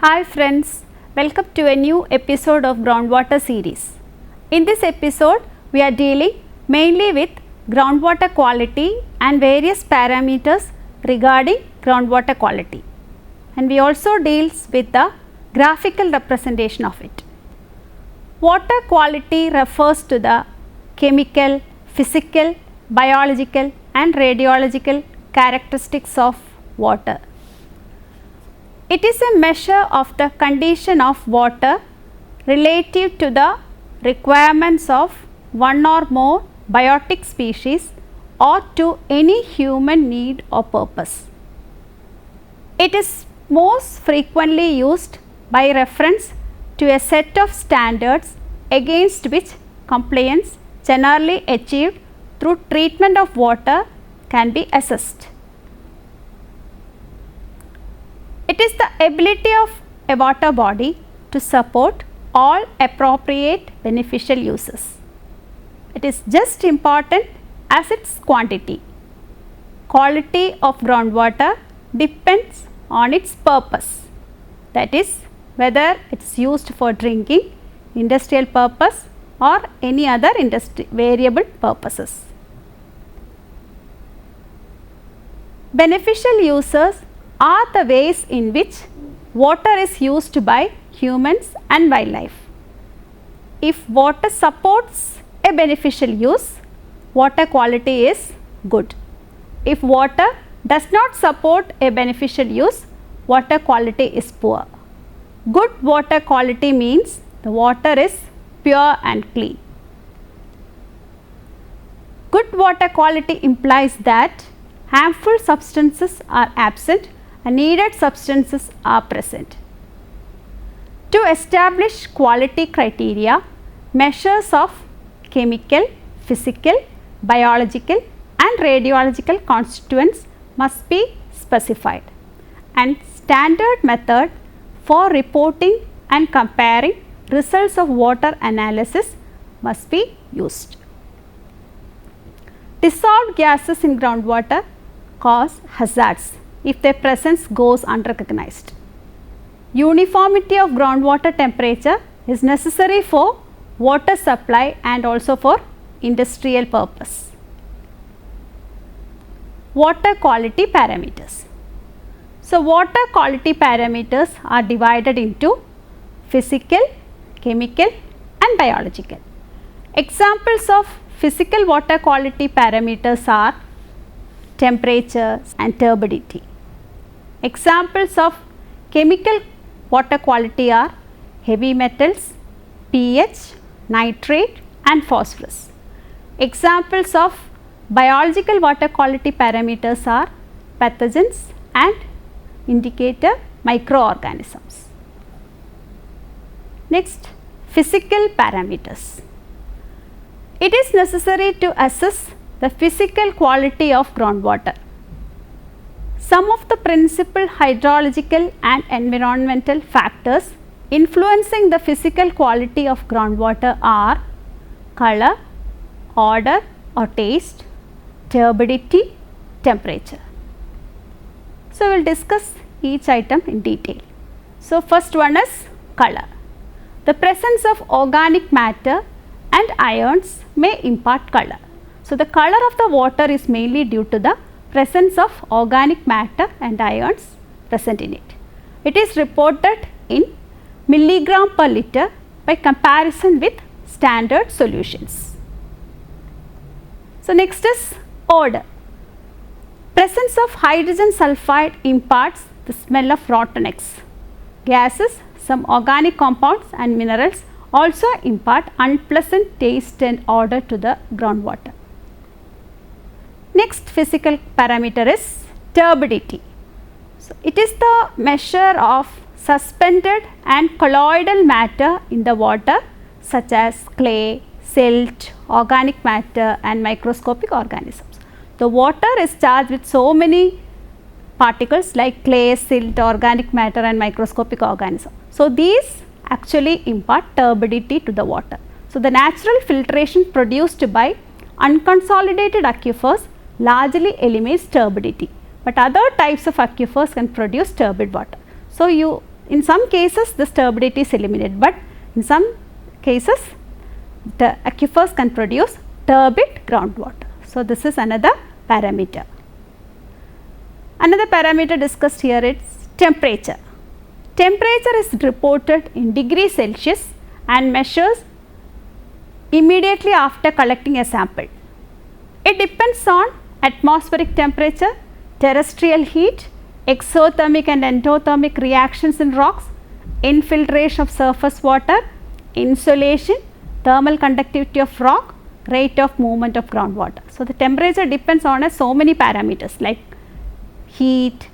Hi friends, welcome to a new episode of groundwater series. In this episode, we are dealing mainly with groundwater quality and various parameters regarding groundwater quality, and we also deals with the graphical representation of it. Water quality refers to the chemical, physical, biological and radiological characteristics of water. It is a measure of the condition of water relative to the requirements of one or more biotic species or to any human need or purpose. It is most frequently used by reference to a set of standards against which compliance generally achieved through treatment of water can be assessed. It is the ability of a water body to support all appropriate beneficial uses. It is just important as its quantity. Quality of groundwater depends on its purpose, that is, whether it is used for drinking, industrial purpose or any other variable purposes. Beneficial uses are the ways in which water is used by humans and wildlife. If water supports a beneficial use, water quality is good. If water does not support a beneficial use, water quality is poor. Good water quality means the water is pure and clean. Good water quality implies that harmful substances are absent and needed substances are present. To establish quality criteria, measures of chemical, physical, biological and radiological constituents must be specified, and standard method for reporting and comparing results of water analysis must be used. Dissolved gases in groundwater cause hazards if their presence goes unrecognized. Uniformity of groundwater temperature is necessary for water supply and also for industrial purpose. Water quality parameters. So, water quality parameters are divided into physical, chemical and biological. Examples of physical water quality parameters are temperature and turbidity. Examples of chemical water quality are heavy metals, pH, nitrate and phosphorus. Examples of biological water quality parameters are pathogens and indicator microorganisms. Next, physical parameters. It is necessary to assess the physical quality of groundwater. Some of the principal hydrological and environmental factors influencing the physical quality of groundwater are color, odor or taste, turbidity, temperature. So, we will discuss each item in detail. So, first one is color. The presence of organic matter and ions may impart color. So, the color of the water is mainly due to the presence of organic matter and ions present in it. It is reported in milligram per liter by comparison with standard solutions. So, next is odor. Presence of hydrogen sulfide imparts the smell of rotten eggs. Gases, some organic compounds and minerals also impart unpleasant taste and odor to the groundwater. Next physical parameter is turbidity. So, it is the measure of suspended and colloidal matter in the water such as clay, silt, organic matter and microscopic organisms. The water is charged with so many particles like clay, silt, organic matter and microscopic organisms. So, these actually impart turbidity to the water. So, the natural filtration produced by unconsolidated aquifers largely eliminates turbidity, but other types of aquifers can produce turbid water. So, you in some cases this turbidity is eliminated, but in some cases the aquifers can produce turbid groundwater. So, this is another parameter. Another parameter discussed here is temperature. Temperature is reported in degrees Celsius and measures immediately after collecting a sample. It depends on atmospheric temperature, terrestrial heat, exothermic and endothermic reactions in rocks, infiltration of surface water, insolation, thermal conductivity of rock, rate of movement of groundwater. So, the temperature depends on so many parameters like heat,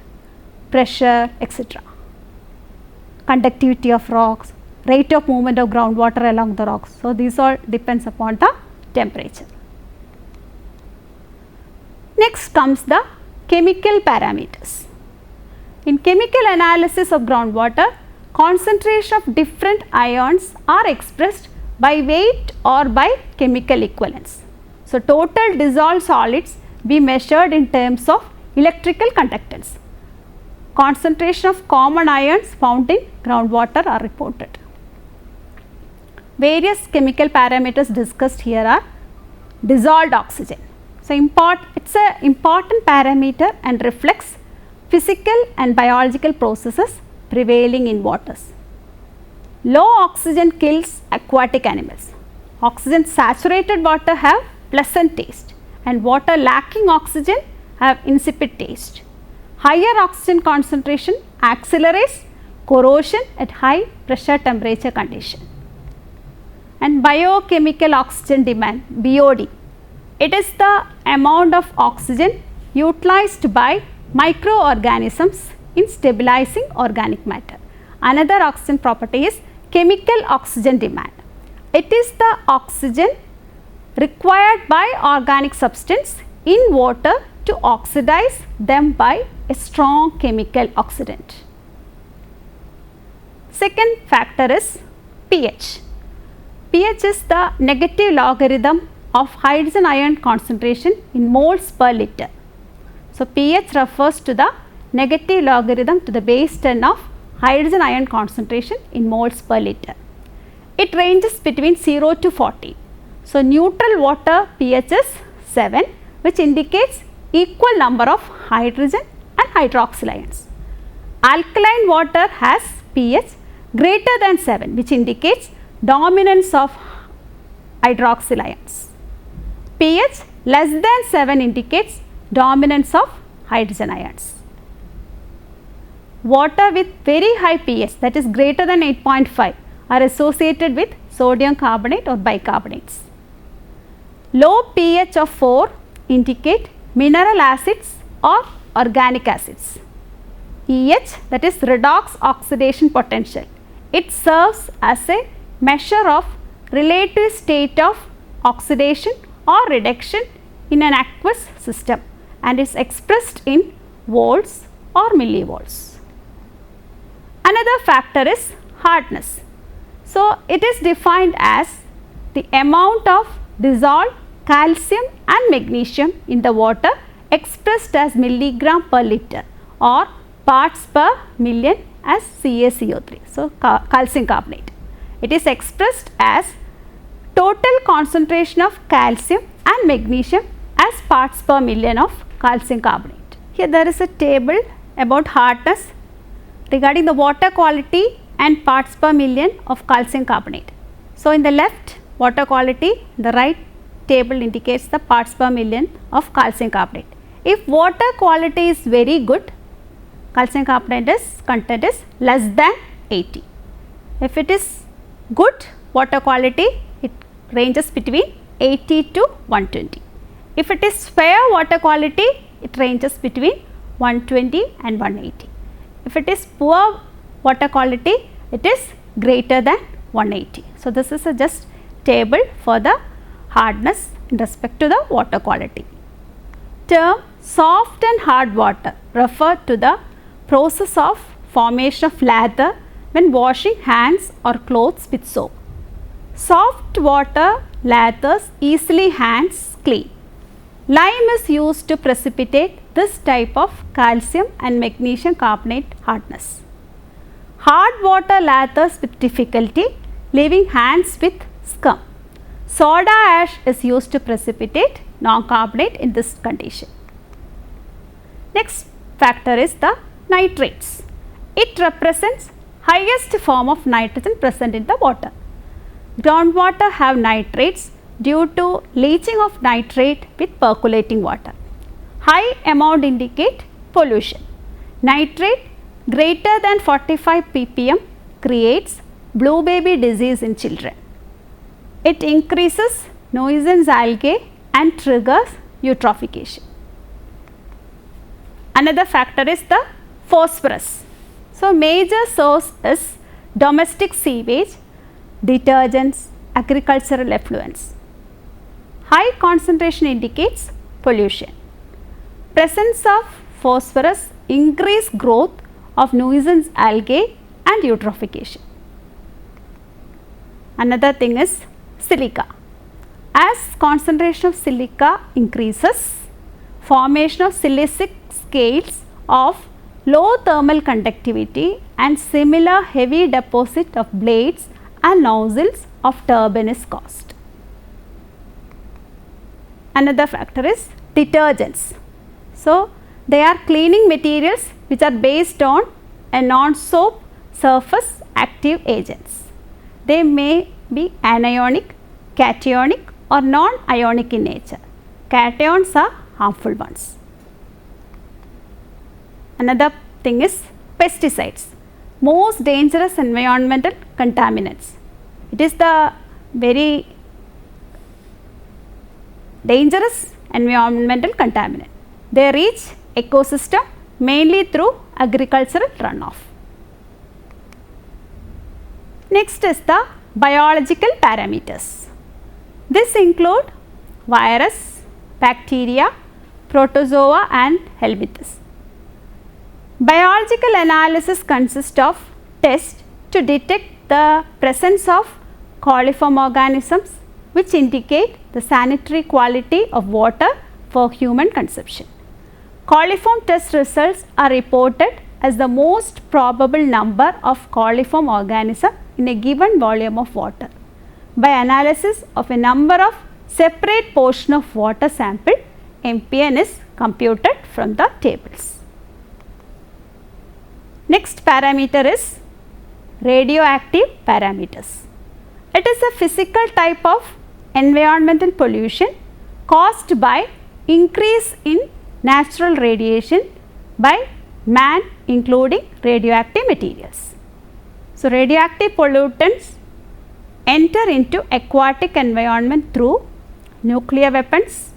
pressure, etc. Conductivity of rocks, rate of movement of groundwater along the rocks. So, these all depends upon the temperature. Next comes the chemical parameters. In chemical analysis of groundwater, concentration of different ions are expressed by weight or by chemical equivalence. So, total dissolved solids be measured in terms of electrical conductance. Concentration of common ions found in groundwater are reported. Various chemical parameters discussed here are dissolved oxygen. So, it's an important parameter and reflects physical and biological processes prevailing in waters. Low oxygen kills aquatic animals. Oxygen saturated water have pleasant taste and water lacking oxygen have insipid taste. Higher oxygen concentration accelerates corrosion at high pressure temperature condition. And biochemical oxygen demand, BOD, it is the amount of oxygen utilized by microorganisms in stabilizing organic matter. Another oxygen property is chemical oxygen demand. It is the oxygen required by organic substance in water to oxidize them by a strong chemical oxidant. Second factor is pH. pH is the negative logarithm of hydrogen ion concentration in moles per liter. So, pH refers to the negative logarithm to the base 10 of hydrogen ion concentration in moles per liter. It ranges between 0 to 40. So, neutral water pH is 7, which indicates equal number of hydrogen and hydroxyl ions. Alkaline water has pH greater than 7, which indicates dominance of hydroxyl ions. pH less than 7 indicates dominance of hydrogen ions. Water with very high pH, that is greater than 8.5, are associated with sodium carbonate or bicarbonates. Low pH of 4 indicate mineral acids or organic acids. EH, that is redox oxidation potential. It serves as a measure of relative state of oxidation or reduction in an aqueous system and is expressed in volts or millivolts. Another factor is hardness. So, it is defined as the amount of dissolved calcium and magnesium in the water expressed as milligram per liter or parts per million as CaCO3. So, calcium carbonate. It is expressed as total concentration of calcium and magnesium as parts per million of calcium carbonate. Here there is a table about hardness regarding the water quality and parts per million of calcium carbonate. So, in the left water quality, the right table indicates the parts per million of calcium carbonate. If water quality is very good, calcium carbonate content is less than 80. If it is good water quality, it ranges between 80 to 120. If it is fair water quality, it ranges between 120 and 180. If it is poor water quality, it is greater than 180. So, this is a just table for the hardness in respect to the water quality. Term soft and hard water refer to the process of formation of lather when washing hands or clothes with soap. Soft water lathers easily hands clean. Lime is used to precipitate this type of calcium and magnesium carbonate hardness. Hard water lathers with difficulty, leaving hands with scum. Soda ash is used to precipitate non-carbonate in this condition. Next factor is the nitrates. It represents highest form of nitrogen present in the water. Groundwater have nitrates due to leaching of nitrate with percolating water. High amount indicate pollution. Nitrate greater than 45 ppm creates blue baby disease in children. It increases nuisance algae and triggers eutrophication. Another factor is the phosphorus. So, major source is domestic sewage, detergents, agricultural effluents. High concentration indicates pollution. Presence of phosphorus increase growth of nuisance algae and eutrophication. Another thing is silica. As concentration of silica increases, formation of silicic scales of low thermal conductivity and similar heavy deposit of blades and nozzles of turbine is caused. Another factor is detergents. So, they are cleaning materials which are based on a non-soap surface active agents. They may be anionic, cationic or non-ionic in nature. Cations are harmful ones. Another thing is pesticides, most dangerous environmental contaminants. It is the very dangerous environmental contaminant. They reach ecosystem mainly through agricultural runoff. Next is the biological parameters. This include virus, bacteria, protozoa and helminthes. Biological analysis consists of tests to detect the presence of coliform organisms which indicate the sanitary quality of water for human consumption. Coliform test results are reported as the most probable number of coliform organisms in a given volume of water by analysis of a number of separate portion of water sample. MPN is computed from the tables. Next parameter is radioactive parameters. It is a physical type of environmental pollution caused by increase in natural radiation by man, including radioactive materials. So, radioactive pollutants enter into aquatic environment through nuclear weapons,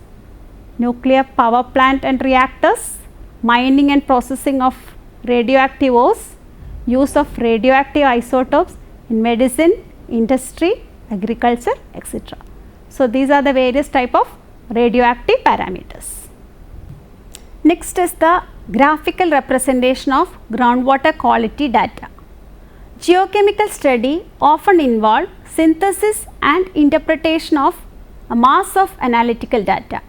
nuclear power plant and reactors, mining and processing of radioactive ores, use of radioactive isotopes in medicine, industry, agriculture, etc. So, these are the various type of radioactive parameters. Next is the graphical representation of groundwater quality data. Geochemical study often involve synthesis and interpretation of a mass of analytical data.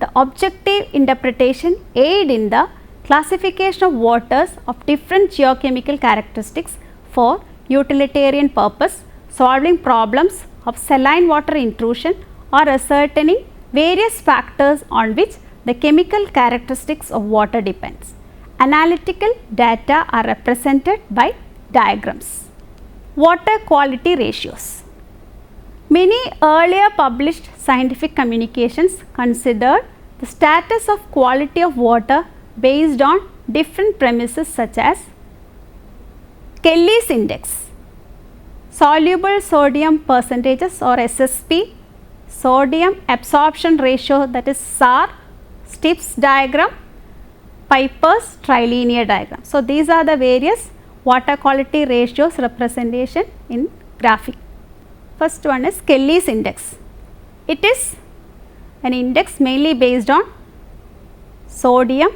The objective interpretation aid in the classification of waters of different geochemical characteristics for utilitarian purpose, solving problems of saline water intrusion or ascertaining various factors on which the chemical characteristics of water depends. Analytical data are represented by diagrams. Water quality ratios. Many earlier published scientific communications considered the status of quality of water based on different premises such as Kelly's index, soluble sodium percentages or SSP, sodium absorption ratio, that is SAR, Stips diagram, Piper's trilinear diagram. So, these are the various water quality ratios representation in graphic. First one is Kelly's index. It is an index mainly based on sodium,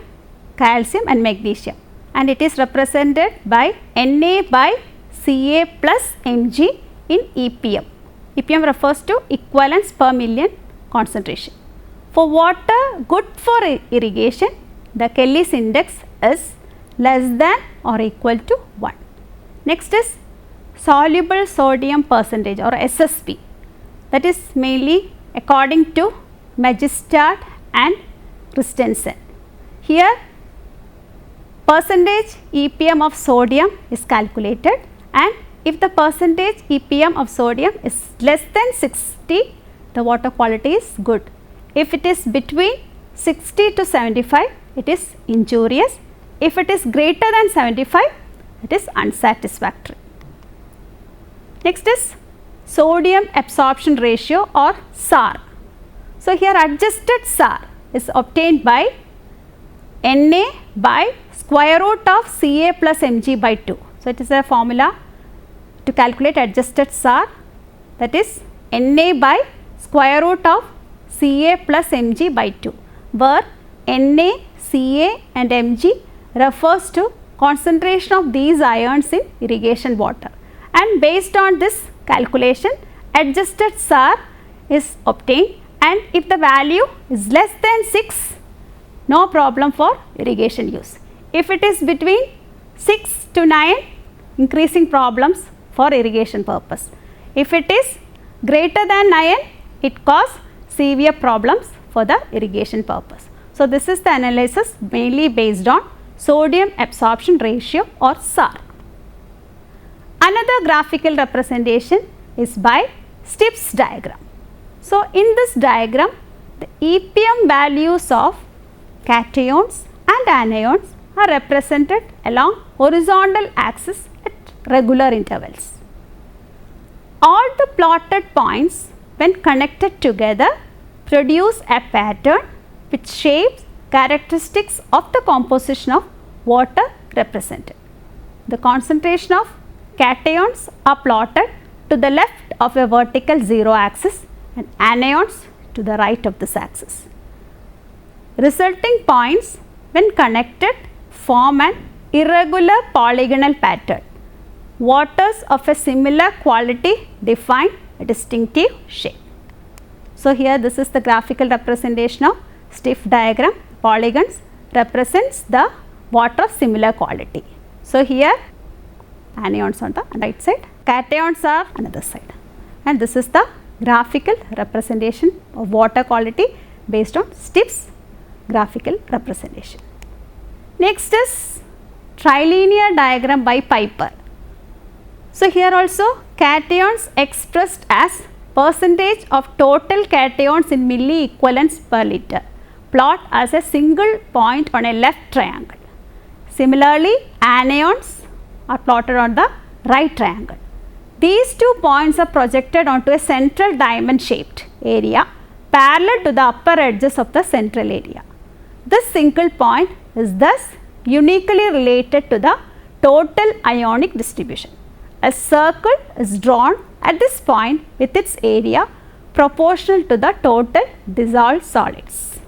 calcium and magnesium, and it is represented by Na by Ca plus Mg in EPM. EPM refers to equivalence per million concentration. For water good for irrigation, the Kelly's index is less than or equal to 1. Next is soluble sodium percentage or SSP, that is mainly according to Magistad and Christensen. Here percentage EPM of sodium is calculated, and if the percentage EPM of sodium is less than 60, the water quality is good. If it is between 60 to 75, it is injurious. If it is greater than 75, it is unsatisfactory. Next is sodium absorption ratio or SAR. So, here adjusted SAR is obtained by Na by square root of Ca plus Mg by 2. So, it is a formula to calculate adjusted SAR, that is Na by square root of Ca plus Mg by 2, where Na, Ca and Mg refers to concentration of these ions in irrigation water, and based on this calculation adjusted SAR is obtained, and if the value is less than 6, no problem for irrigation use. If it is between 6 to 9, increasing problems for irrigation purpose. If it is greater than 9, it causes severe problems for the irrigation purpose. So, this is the analysis mainly based on sodium absorption ratio or SAR. Another graphical representation is by Stiff's diagram. So, in this diagram the EPM values of cations and anions are represented along horizontal axis at regular intervals. All the plotted points when connected together produce a pattern which shapes characteristics of the composition of water represented. The concentration of cations are plotted to the left of a vertical 0 axis and anions to the right of this axis. Resulting points when connected form an irregular polygonal pattern. Waters of a similar quality define a distinctive shape. So, here this is the graphical representation of Stiff diagram. Polygons represents the water of similar quality. So, here anions on the right side, cations are another side, and this is the graphical representation of water quality based on Stiff's graphical representation. Next is trilinear diagram by Piper. So, here also cations expressed as percentage of total cations in milli equivalents per liter plot as a single point on a left triangle. Similarly, anions are plotted on the right triangle. These 2 points are projected onto a central diamond shaped area parallel to the upper edges of the central area. This single point is thus uniquely related to the total ionic distribution. A circle is drawn at this point with its area proportional to the total dissolved solids.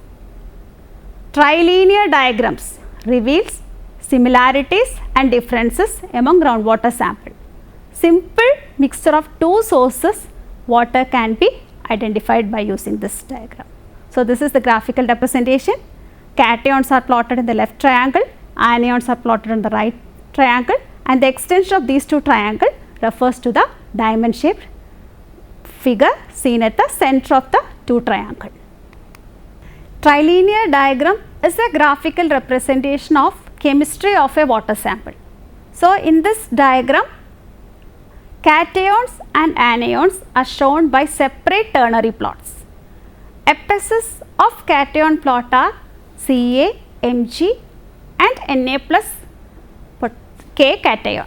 Trilinear diagrams reveals similarities and differences among groundwater sample. Simple mixture of 2 sources water can be identified by using this diagram. So, this is the graphical representation. Cations are plotted in the left triangle, anions are plotted in the right triangle, and the extension of these 2 triangles refers to the diamond shaped figure seen at the center of the 2 triangles. Trilinear diagram is a graphical representation of chemistry of a water sample. So, in this diagram cations and anions are shown by separate ternary plots. Abscisses of cation plot are Ca, Mg and Na plus K cation.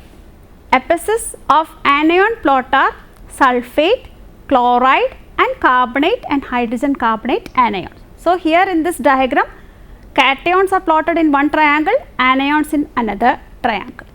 Abscisses of anion plot are sulphate, chloride and carbonate and hydrogen carbonate anions. So, here in this diagram cations are plotted in one triangle, anions in another triangle.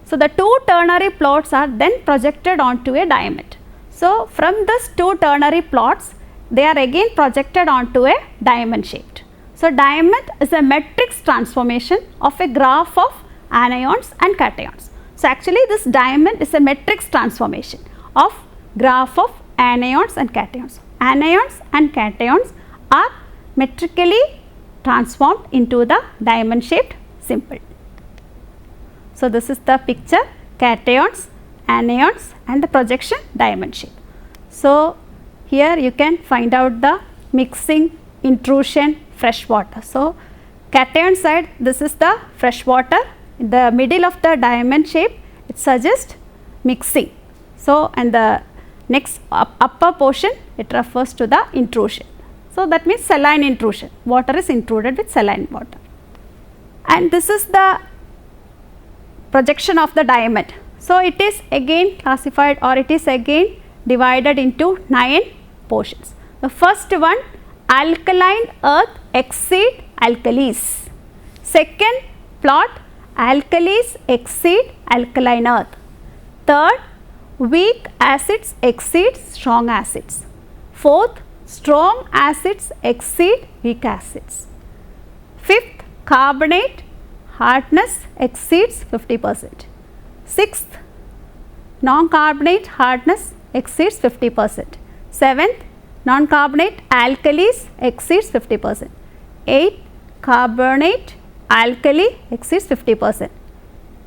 So, the 2 ternary plots are then projected onto a diamond. So, from these 2 ternary plots they are again projected onto a diamond shaped. So, diamond is a matrix transformation of a graph of anions and cations. So, actually this diamond is a matrix transformation of graph of anions and cations. Anions and cations are metrically transformed into the diamond shaped symbol. So, this is the picture. cations, anions and the projection diamond shape. So, here you can find out the mixing, intrusion, fresh water. So, cation side, this is the fresh water, in the middle of the diamond shape it suggests mixing. So, and the next upper portion it refers to the intrusion. So, that means saline intrusion, water is intruded with saline water. And this is the projection of the diamond. So, it is again classified, or it is again divided into 9 portions. The first one, alkaline earth exceed alkalis. Second plot, alkalis exceed alkaline earth. Third, weak acids exceed strong acids. Fourth, strong acids exceed weak acids. Fifth, carbonate hardness exceeds 50%. Sixth, non-carbonate hardness exceeds 50%. Seventh, non-carbonate alkalis exceeds 50%. Eighth, carbonate alkali exceeds 50%.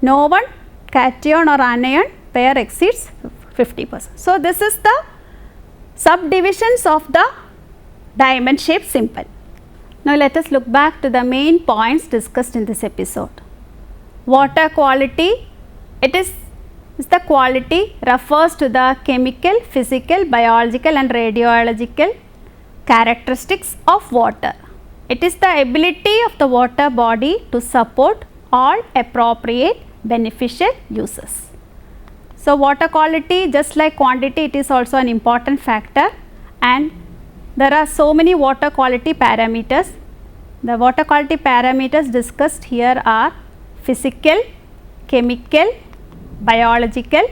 No one cation or anion pair exceeds 50%. So, this is the subdivisions of the diamond shaped symbol. Now, let us look back to the main points discussed in this episode. Water quality, it is the quality refers to the chemical, physical, biological and radiological characteristics of water. It is the ability of the water body to support all appropriate beneficial uses. So, water quality, just like quantity, it is also an important factor, and there are so many water quality parameters. The water quality parameters discussed here are physical, chemical, biological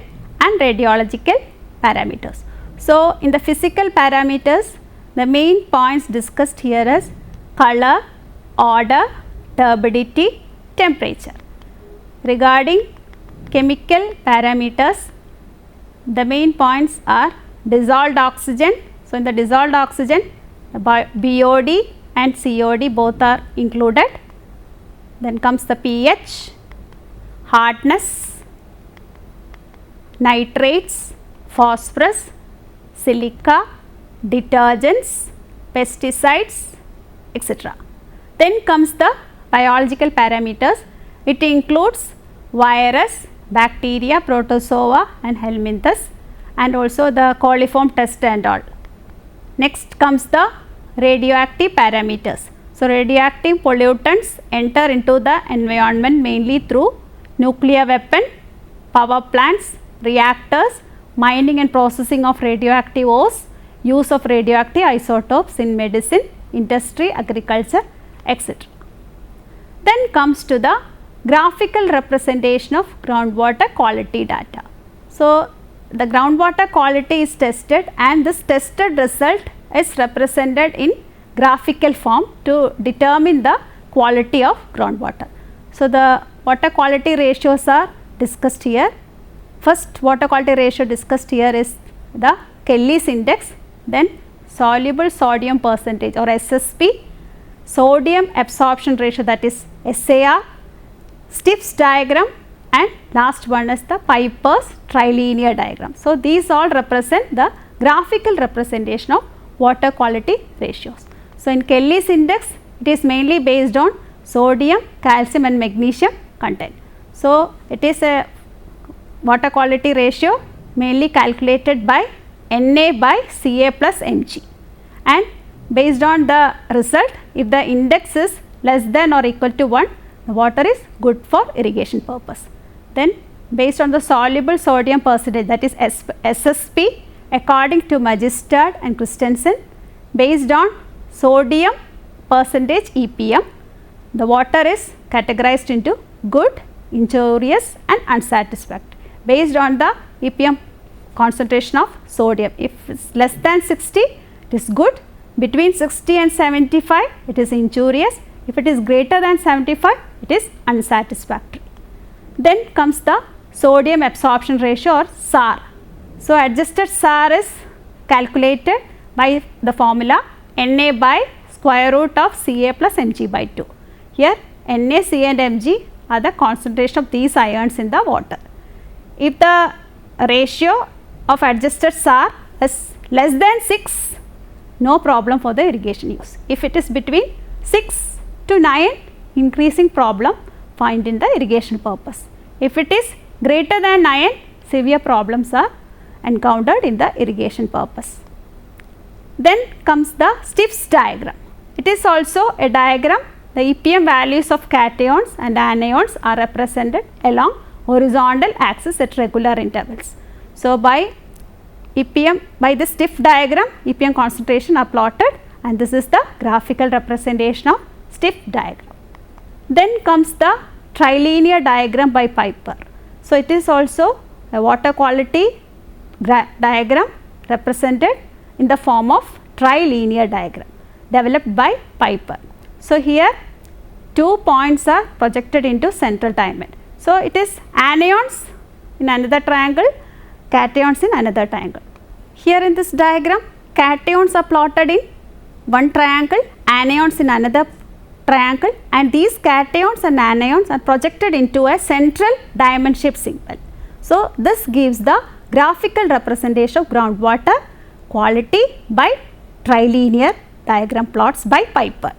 and radiological parameters. So, in the physical parameters, the main points discussed here is color, odor, turbidity, temperature. Regarding chemical parameters, the main points are dissolved oxygen. So, in the dissolved oxygen, BOD and COD both are included. Then comes the pH, hardness, nitrates, phosphorus, silica, detergents, pesticides, etc. Then comes the biological parameters. It includes virus, bacteria, protozoa and helminthes, and also the coliform test and all. Next comes the radioactive parameters. So, radioactive pollutants enter into the environment mainly through nuclear weapon, power plants, reactors, mining and processing of radioactive ores, use of radioactive isotopes in medicine, industry, agriculture, etc. Then comes to the graphical representation of groundwater quality data. So, the groundwater quality is tested, and this tested result is represented in graphical form to determine the quality of groundwater. So, the water quality ratios are discussed here. First water quality ratio discussed here is the Kelly's index, then soluble sodium percentage or SSP, sodium absorption ratio, that is SAR, Stiff's diagram, and last one is the Piper's trilinear diagram. So, these all represent the graphical representation of water quality ratios. So, in Kelly's index, it is mainly based on sodium, calcium and magnesium content. So, it is a water quality ratio mainly calculated by Na by Ca plus Mg, and based on the result, if the index is less than or equal to 1, the water is good for irrigation purpose. Then based on the soluble sodium percentage, that is SSP, according to Magistad and Christensen, based on sodium percentage EPM, the water is categorized into good, injurious and unsatisfactory based on the EPM concentration of sodium. If it is less than 60, it is good, between 60 and 75, it is injurious, if it is greater than 75, it is unsatisfactory. Then comes the sodium absorption ratio or SAR. So, adjusted SAR is calculated by the formula Na by square root of Ca plus Mg by 2. Here Na, Ca and Mg are the concentration of these ions in the water. If the ratio of adjusters are less than 6, no problem for the irrigation use. If it is between 6 to 9, increasing problem found in the irrigation purpose. If it is greater than 9, severe problems are encountered in the irrigation purpose. Then comes the Stiff's diagram. It is also a diagram. The EPM values of cations and anions are represented along horizontal axis at regular intervals. So, by this Stiff diagram, EPM concentration are plotted, and this is the graphical representation of Stiff diagram. Then comes the trilinear diagram by Piper. So, it is also a water quality diagram represented in the form of trilinear diagram developed by Piper. So, here 2 points are projected into central diamond. So, it is anions in another triangle, cations in another triangle. Here in this diagram, cations are plotted in one triangle, anions in another triangle, and these cations and anions are projected into a central diamond shaped symbol. So, this gives the graphical representation of groundwater quality by trilinear diagram plots by Piper.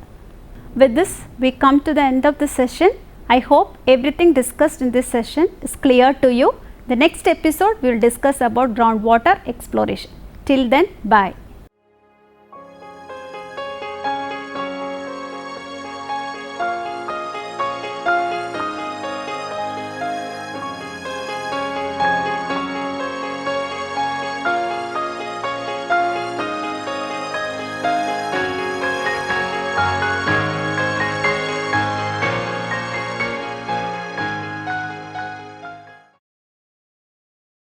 With this, we come to the end of the session. I hope everything discussed in this session is clear to you. The next episode we will discuss about groundwater exploration. Till then, bye.